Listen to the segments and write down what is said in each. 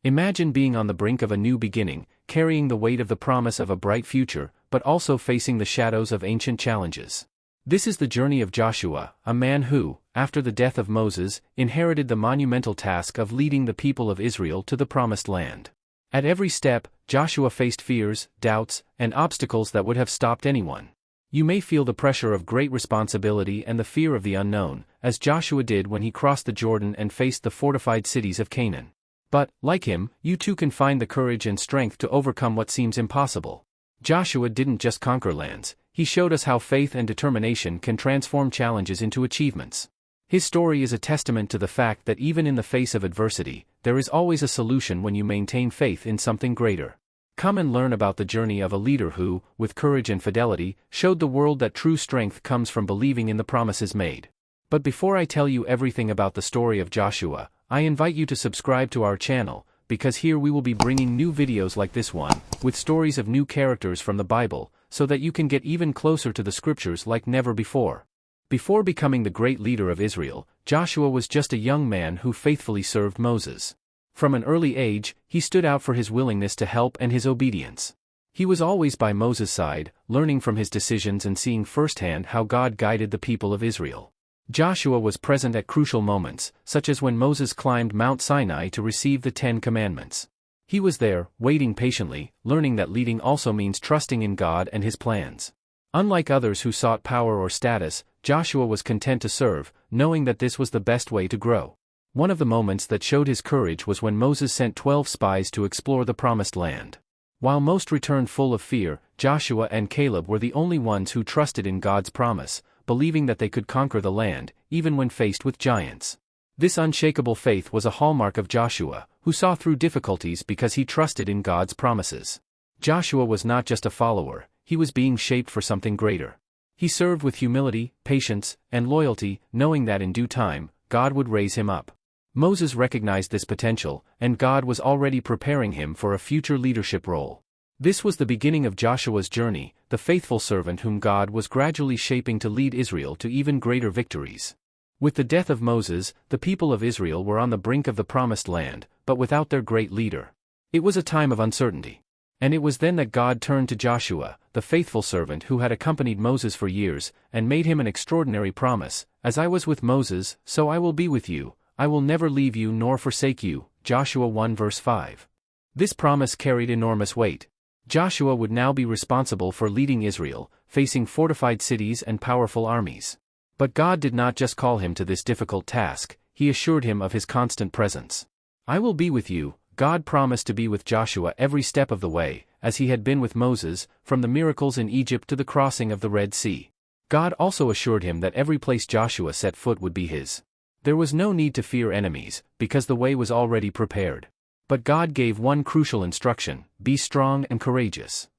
Imagine being on the brink of a new beginning, carrying the weight of the promise of a bright future, but also facing the shadows of ancient challenges. This is the journey of Joshua, a man who, after the death of Moses, inherited the monumental task of leading the people of Israel to the promised land. At every step, Joshua faced fears, doubts, and obstacles that would have stopped anyone. You may feel the pressure of great responsibility and the fear of the unknown, as Joshua did when he crossed the Jordan and faced the fortified cities of Canaan. But, like him, you too can find the courage and strength to overcome what seems impossible. Joshua didn't just conquer lands, he showed us how faith and determination can transform challenges into achievements. His story is a testament to the fact that even in the face of adversity, there is always a solution when you maintain faith in something greater. Come and learn about the journey of a leader who, with courage and fidelity, showed the world that true strength comes from believing in the promises made. But before I tell you everything about the story of Joshua, I invite you to subscribe to our channel, because here we will be bringing new videos like this one, with stories of new characters from the Bible, so that you can get even closer to the scriptures like never before. Before becoming the great leader of Israel, Joshua was just a young man who faithfully served Moses. From an early age, he stood out for his willingness to help and his obedience. He was always by Moses' side, learning from his decisions and seeing firsthand how God guided the people of Israel. Joshua was present at crucial moments, such as when Moses climbed Mount Sinai to receive the 10 Commandments. He was there, waiting patiently, learning that leading also means trusting in God and His plans. Unlike others who sought power or status, Joshua was content to serve, knowing that this was the best way to grow. One of the moments that showed his courage was when Moses sent 12 spies to explore the promised land. While most returned full of fear, Joshua and Caleb were the only ones who trusted in God's promise, believing that they could conquer the land, even when faced with giants. This unshakable faith was a hallmark of Joshua, who saw through difficulties because he trusted in God's promises. Joshua was not just a follower, he was being shaped for something greater. He served with humility, patience, and loyalty, knowing that in due time, God would raise him up. Moses recognized this potential, and God was already preparing him for a future leadership role. This was the beginning of Joshua's journey, the faithful servant whom God was gradually shaping to lead Israel to even greater victories. With the death of Moses, the people of Israel were on the brink of the promised land, but without their great leader. It was a time of uncertainty. And it was then that God turned to Joshua, the faithful servant who had accompanied Moses for years, and made him an extraordinary promise: "As I was with Moses, so I will be with you, I will never leave you nor forsake you." Joshua 1 verse 5. This promise carried enormous weight. Joshua would now be responsible for leading Israel, facing fortified cities and powerful armies. But God did not just call him to this difficult task, He assured him of His constant presence. "I will be with you." God promised to be with Joshua every step of the way, as He had been with Moses, from the miracles in Egypt to the crossing of the Red Sea. God also assured him that every place Joshua set foot would be his. There was no need to fear enemies, because the way was already prepared. But God gave one crucial instruction: be strong and courageous.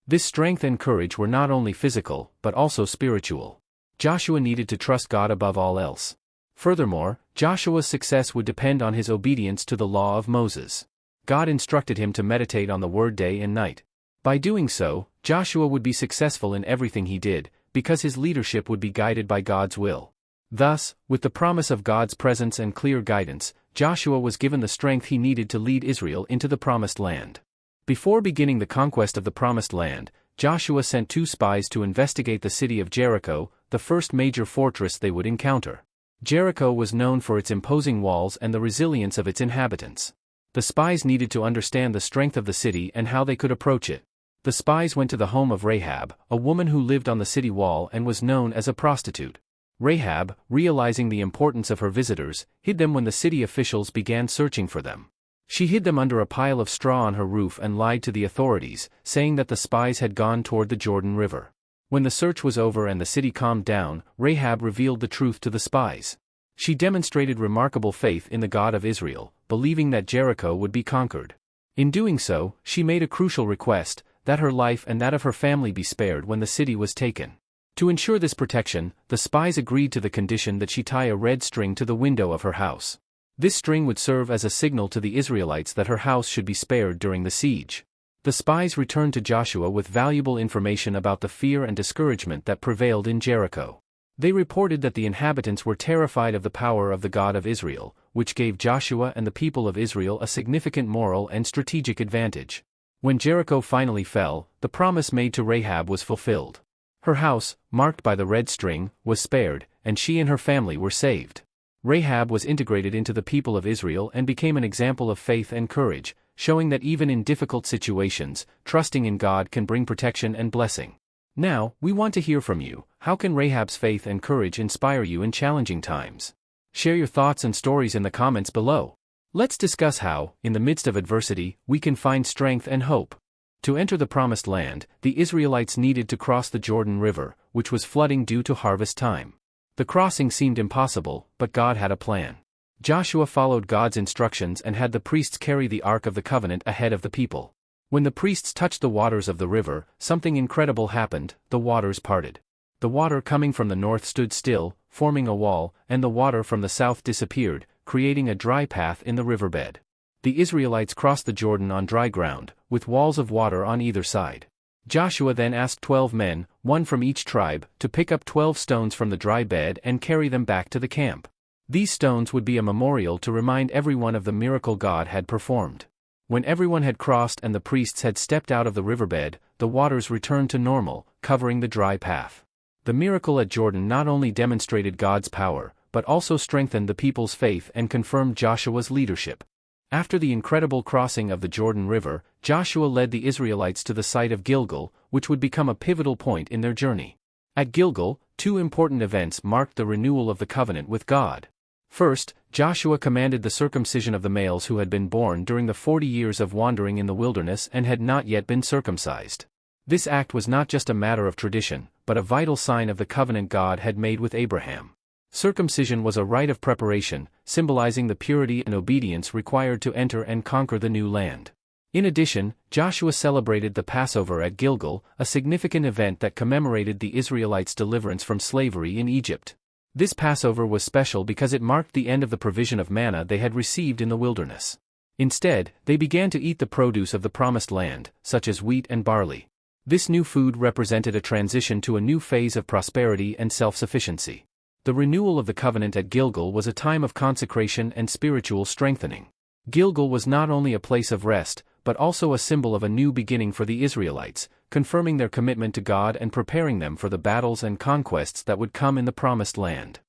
This strength and courage were not only physical, but also spiritual. Joshua needed to trust God above all else. Furthermore, Joshua's success would depend on his obedience to the law of Moses. God instructed him to meditate on the word day and night. By doing so, Joshua would be successful in everything he did, because his leadership would be guided by God's will. Thus, with the promise of God's presence and clear guidance, Joshua was given the strength he needed to lead Israel into the promised land. Before beginning the conquest of the promised land, Joshua sent 2 spies to investigate the city of Jericho, the first major fortress they would encounter. Jericho was known for its imposing walls and the resilience of its inhabitants. The spies needed to understand the strength of the city and how they could approach it. The spies went to the home of Rahab, a woman who lived on the city wall and was known as a prostitute. Rahab, realizing the importance of her visitors, hid them when the city officials began searching for them. She hid them under a pile of straw on her roof and lied to the authorities, saying that the spies had gone toward the Jordan River. When the search was over and the city calmed down, Rahab revealed the truth to the spies. She demonstrated remarkable faith in the God of Israel, believing that Jericho would be conquered. In doing so, she made a crucial request: that her life and that of her family be spared when the city was taken. To ensure this protection, the spies agreed to the condition that she tie a red string to the window of her house. This string would serve as a signal to the Israelites that her house should be spared during the siege. The spies returned to Joshua with valuable information about the fear and discouragement that prevailed in Jericho. They reported that the inhabitants were terrified of the power of the God of Israel, which gave Joshua and the people of Israel a significant moral and strategic advantage. When Jericho finally fell, the promise made to Rahab was fulfilled. Her house, marked by the red string, was spared, and she and her family were saved. Rahab was integrated into the people of Israel and became an example of faith and courage, showing that even in difficult situations, trusting in God can bring protection and blessing. Now, we want to hear from you. How can Rahab's faith and courage inspire you in challenging times? Share your thoughts and stories in the comments below. Let's discuss how, in the midst of adversity, we can find strength and hope. To enter the Promised Land, the Israelites needed to cross the Jordan River, which was flooding due to harvest time. The crossing seemed impossible, but God had a plan. Joshua followed God's instructions and had the priests carry the Ark of the Covenant ahead of the people. When the priests touched the waters of the river, something incredible happened: the waters parted. The water coming from the north stood still, forming a wall, and the water from the south disappeared, creating a dry path in the riverbed. The Israelites crossed the Jordan on dry ground, with walls of water on either side. Joshua then asked 12 men, one from each tribe, to pick up 12 stones from the dry bed and carry them back to the camp. These stones would be a memorial to remind everyone of the miracle God had performed. When everyone had crossed and the priests had stepped out of the riverbed, the waters returned to normal, covering the dry path. The miracle at Jordan not only demonstrated God's power, but also strengthened the people's faith and confirmed Joshua's leadership. After the incredible crossing of the Jordan River, Joshua led the Israelites to the site of Gilgal, which would become a pivotal point in their journey. At Gilgal, two important events marked the renewal of the covenant with God. First, Joshua commanded the circumcision of the males who had been born during the 40 years of wandering in the wilderness and had not yet been circumcised. This act was not just a matter of tradition, but a vital sign of the covenant God had made with Abraham. Circumcision was a rite of preparation, symbolizing the purity and obedience required to enter and conquer the new land. In addition, Joshua celebrated the Passover at Gilgal, a significant event that commemorated the Israelites' deliverance from slavery in Egypt. This Passover was special because it marked the end of the provision of manna they had received in the wilderness. Instead, they began to eat the produce of the Promised Land, such as wheat and barley. This new food represented a transition to a new phase of prosperity and self-sufficiency. The renewal of the covenant at Gilgal was a time of consecration and spiritual strengthening. Gilgal was not only a place of rest, but also a symbol of a new beginning for the Israelites, confirming their commitment to God and preparing them for the battles and conquests that would come in the Promised Land.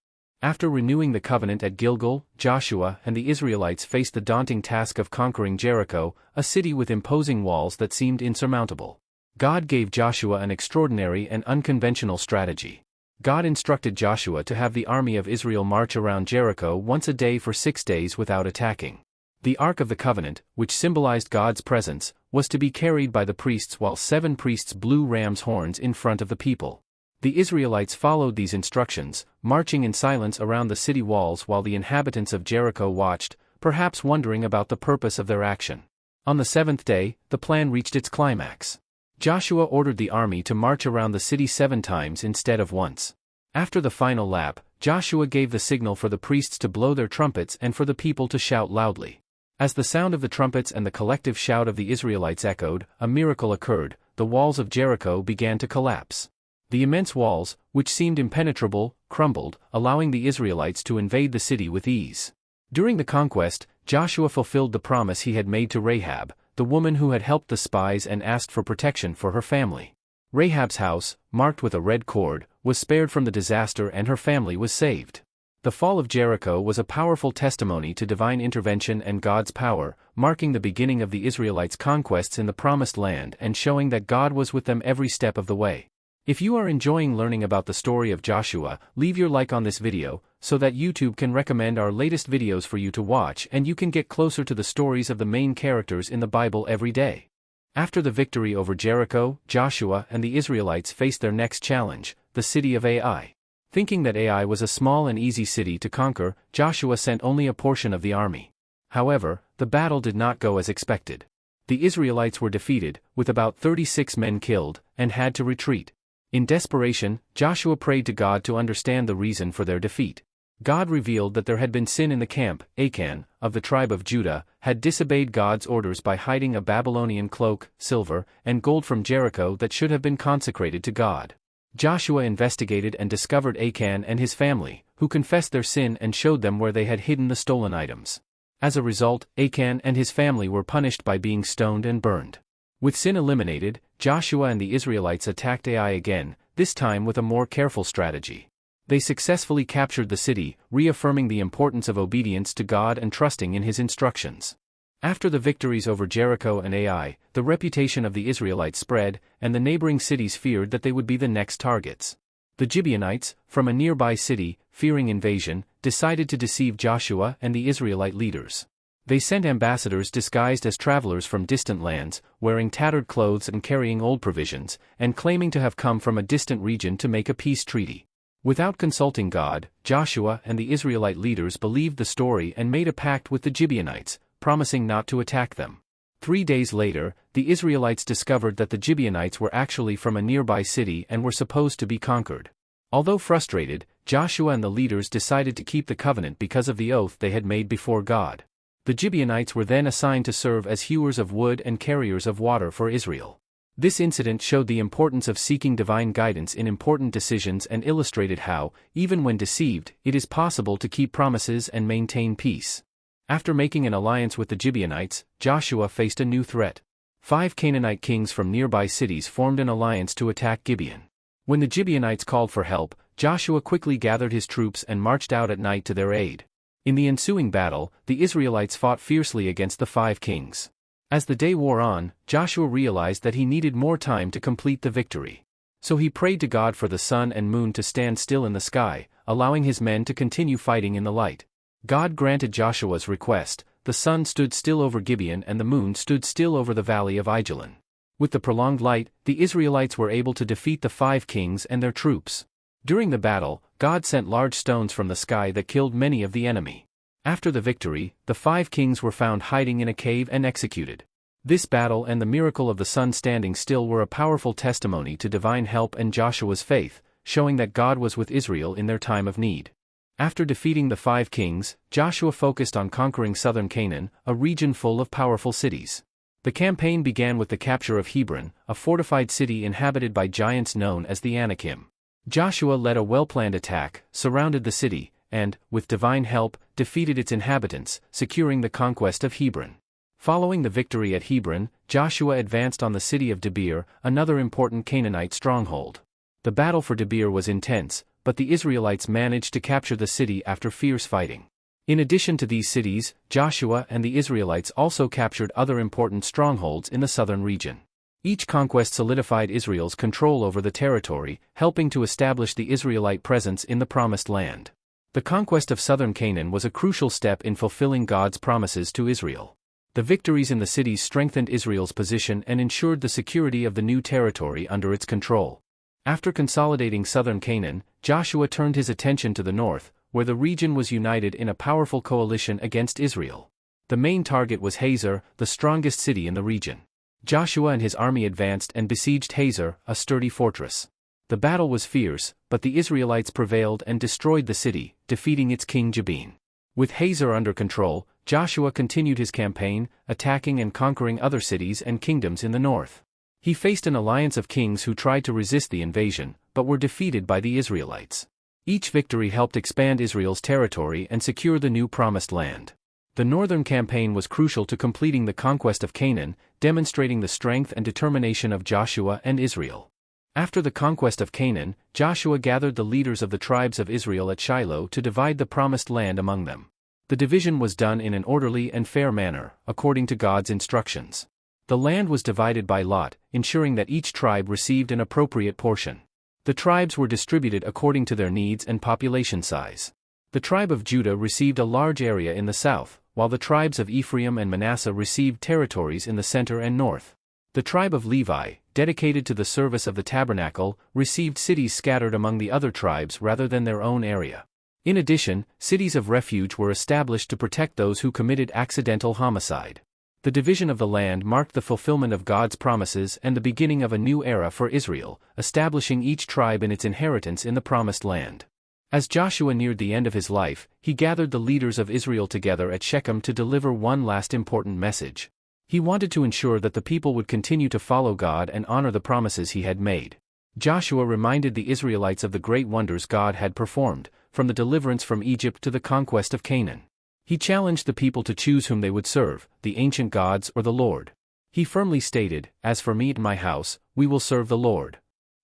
After renewing the covenant at Gilgal, Joshua and the Israelites faced the daunting task of conquering Jericho, a city with imposing walls that seemed insurmountable. God gave Joshua an extraordinary and unconventional strategy. God instructed Joshua to have the army of Israel march around Jericho once a day for 6 days without attacking. The Ark of the Covenant, which symbolized God's presence, was to be carried by the priests while 7 priests blew ram's horns in front of the people. The Israelites followed these instructions, marching in silence around the city walls while the inhabitants of Jericho watched, perhaps wondering about the purpose of their action. On the 7th day, the plan reached its climax. Joshua ordered the army to march around the city 7 times instead of once. After the final lap, Joshua gave the signal for the priests to blow their trumpets and for the people to shout loudly. As the sound of the trumpets and the collective shout of the Israelites echoed, a miracle occurred: the walls of Jericho began to collapse. The immense walls, which seemed impenetrable, crumbled, allowing the Israelites to invade the city with ease. During the conquest, Joshua fulfilled the promise he had made to Rahab, the woman who had helped the spies and asked for protection for her family. Rahab's house, marked with a red cord, was spared from the disaster and her family was saved. The fall of Jericho was a powerful testimony to divine intervention and God's power, marking the beginning of the Israelites' conquests in the Promised Land and showing that God was with them every step of the way. If you are enjoying learning about the story of Joshua, leave your like on this video, so that YouTube can recommend our latest videos for you to watch and you can get closer to the stories of the main characters in the Bible every day. After the victory over Jericho, Joshua and the Israelites faced their next challenge, the city of Ai. Thinking that Ai was a small and easy city to conquer, Joshua sent only a portion of the army. However, the battle did not go as expected. The Israelites were defeated, with about 36 men killed, and had to retreat. In desperation, Joshua prayed to God to understand the reason for their defeat. God revealed that there had been sin in the camp. Achan, of the tribe of Judah, had disobeyed God's orders by hiding a Babylonian cloak, silver, and gold from Jericho that should have been consecrated to God. Joshua investigated and discovered Achan and his family, who confessed their sin and showed them where they had hidden the stolen items. As a result, Achan and his family were punished by being stoned and burned. With sin eliminated, Joshua and the Israelites attacked Ai again, this time with a more careful strategy. They successfully captured the city, reaffirming the importance of obedience to God and trusting in His instructions. After the victories over Jericho and Ai, the reputation of the Israelites spread, and the neighboring cities feared that they would be the next targets. The Gibeonites, from a nearby city, fearing invasion, decided to deceive Joshua and the Israelite leaders. They sent ambassadors disguised as travelers from distant lands, wearing tattered clothes and carrying old provisions, and claiming to have come from a distant region to make a peace treaty. Without consulting God, Joshua and the Israelite leaders believed the story and made a pact with the Gibeonites, promising not to attack them. 3 days later, the Israelites discovered that the Gibeonites were actually from a nearby city and were supposed to be conquered. Although frustrated, Joshua and the leaders decided to keep the covenant because of the oath they had made before God. The Gibeonites were then assigned to serve as hewers of wood and carriers of water for Israel. This incident showed the importance of seeking divine guidance in important decisions and illustrated how, even when deceived, it is possible to keep promises and maintain peace. After making an alliance with the Gibeonites, Joshua faced a new threat. 5 Canaanite kings from nearby cities formed an alliance to attack Gibeon. When the Gibeonites called for help, Joshua quickly gathered his troops and marched out at night to their aid. In the ensuing battle, the Israelites fought fiercely against the 5 kings. As the day wore on, Joshua realized that he needed more time to complete the victory. So he prayed to God for the sun and moon to stand still in the sky, allowing his men to continue fighting in the light. God granted Joshua's request. The sun stood still over Gibeon and the moon stood still over the valley of Ajalon. With the prolonged light, the Israelites were able to defeat the 5 kings and their troops. During the battle, God sent large stones from the sky that killed many of the enemy. After the victory, the 5 kings were found hiding in a cave and executed. This battle and the miracle of the sun standing still were a powerful testimony to divine help and Joshua's faith, showing that God was with Israel in their time of need. After defeating the 5 kings, Joshua focused on conquering southern Canaan, a region full of powerful cities. The campaign began with the capture of Hebron, a fortified city inhabited by giants known as the Anakim. Joshua led a well-planned attack, surrounded the city, and, with divine help, defeated its inhabitants, securing the conquest of Hebron. Following the victory at Hebron, Joshua advanced on the city of Debir, another important Canaanite stronghold. The battle for Debir was intense, but the Israelites managed to capture the city after fierce fighting. In addition to these cities, Joshua and the Israelites also captured other important strongholds in the southern region. Each conquest solidified Israel's control over the territory, helping to establish the Israelite presence in the Promised Land. The conquest of southern Canaan was a crucial step in fulfilling God's promises to Israel. The victories in the cities strengthened Israel's position and ensured the security of the new territory under its control. After consolidating southern Canaan, Joshua turned his attention to the north, where the region was united in a powerful coalition against Israel. The main target was Hazor, the strongest city in the region. Joshua and his army advanced and besieged Hazor, a sturdy fortress. The battle was fierce, but the Israelites prevailed and destroyed the city, defeating its king Jabin. With Hazor under control, Joshua continued his campaign, attacking and conquering other cities and kingdoms in the north. He faced an alliance of kings who tried to resist the invasion, but were defeated by the Israelites. Each victory helped expand Israel's territory and secure the new Promised Land. The northern campaign was crucial to completing the conquest of Canaan, demonstrating the strength and determination of Joshua and Israel. After the conquest of Canaan, Joshua gathered the leaders of the tribes of Israel at Shiloh to divide the Promised Land among them. The division was done in an orderly and fair manner, according to God's instructions. The land was divided by lot, ensuring that each tribe received an appropriate portion. The tribes were distributed according to their needs and population size. The tribe of Judah received a large area in the south, while the tribes of Ephraim and Manasseh received territories in the center and north. The tribe of Levi, dedicated to the service of the tabernacle, received cities scattered among the other tribes rather than their own area. In addition, cities of refuge were established to protect those who committed accidental homicide. The division of the land marked the fulfillment of God's promises and the beginning of a new era for Israel, establishing each tribe in its inheritance in the Promised Land. As Joshua neared the end of his life, he gathered the leaders of Israel together at Shechem to deliver one last important message. He wanted to ensure that the people would continue to follow God and honor the promises he had made. Joshua reminded the Israelites of the great wonders God had performed, from the deliverance from Egypt to the conquest of Canaan. He challenged the people to choose whom they would serve, the ancient gods or the Lord. He firmly stated, "As for me and my house, we will serve the Lord."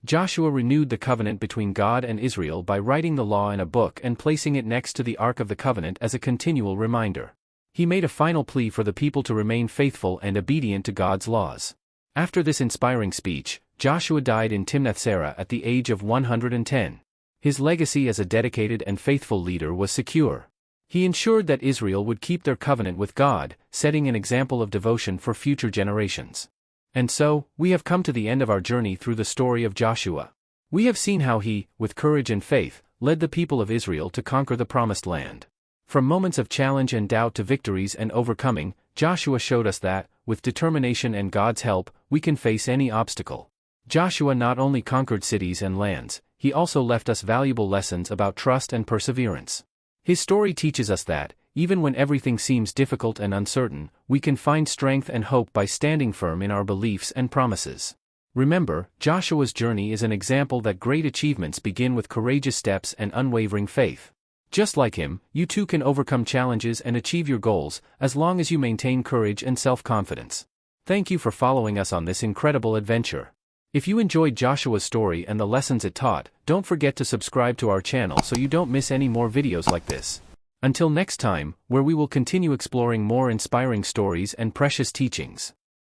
Joshua renewed the covenant between God and Israel by writing the law in a book and placing it next to the Ark of the Covenant as a continual reminder. He made a final plea for the people to remain faithful and obedient to God's laws. After this inspiring speech, Joshua died in Timnath-Serah at the age of 110. His legacy as a dedicated and faithful leader was secure. He ensured that Israel would keep their covenant with God, setting an example of devotion for future generations. And so, we have come to the end of our journey through the story of Joshua. We have seen how he, with courage and faith, led the people of Israel to conquer the Promised Land. From moments of challenge and doubt to victories and overcoming, Joshua showed us that, with determination and God's help, we can face any obstacle. Joshua not only conquered cities and lands, he also left us valuable lessons about trust and perseverance. His story teaches us that, even when everything seems difficult and uncertain, we can find strength and hope by standing firm in our beliefs and promises. Remember, Joshua's journey is an example that great achievements begin with courageous steps and unwavering faith. Just like him, you too can overcome challenges and achieve your goals, as long as you maintain courage and self-confidence. Thank you for following us on this incredible adventure. If you enjoyed Joshua's story and the lessons it taught, don't forget to subscribe to our channel so you don't miss any more videos like this. Until next time, where we will continue exploring more inspiring stories and precious teachings.